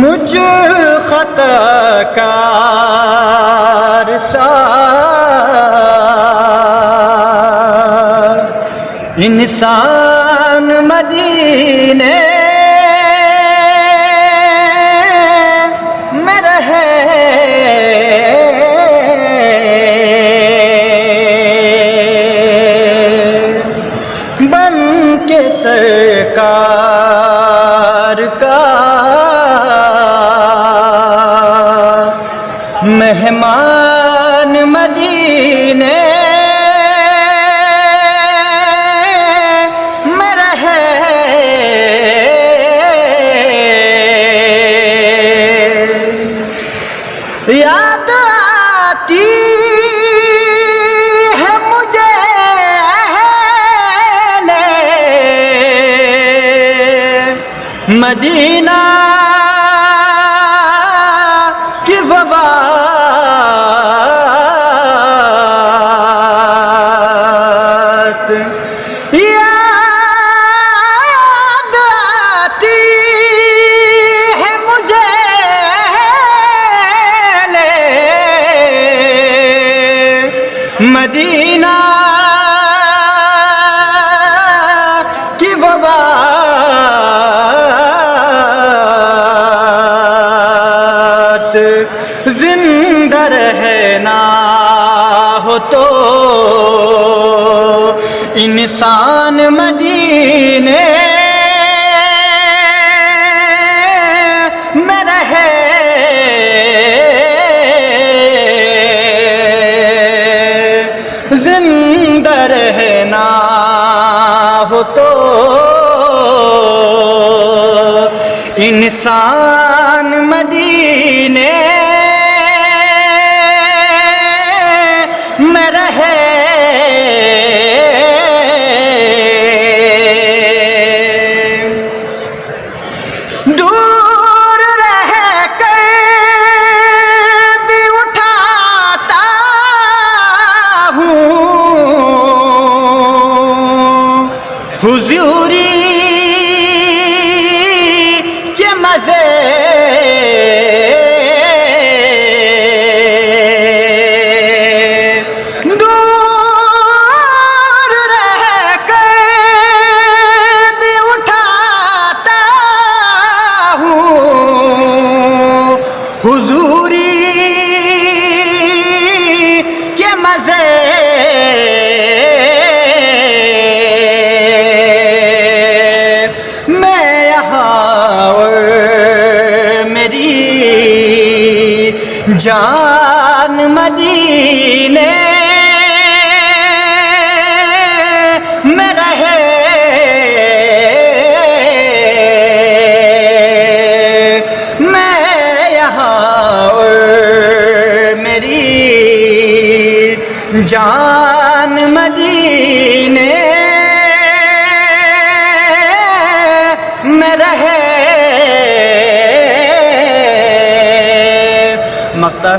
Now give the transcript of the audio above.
مجھ خطا کار سا انسان مدینے میں رہے، بن کے سرکار کا مہمان مدینے میں رہے، یاد آتی ہے مجھے مدینہ کی بابات، یاد آتی ہے مجھے مدینہ کی بابات، زندہ رہنا ہو تو انسان مدینے میں رہے، زندہ رہنا ہو تو انسان مدینے میں رہے، دور رہ کر بھی اٹھاتا ہوں حضوری کے مزے، دور رہ کر بھی اٹھاتا ہوں حضوری کے مزے، میں یہاں اور میری جان مدینے میں رہے، میں یہاں اور میری جان مدینے میں رہے۔ مقطع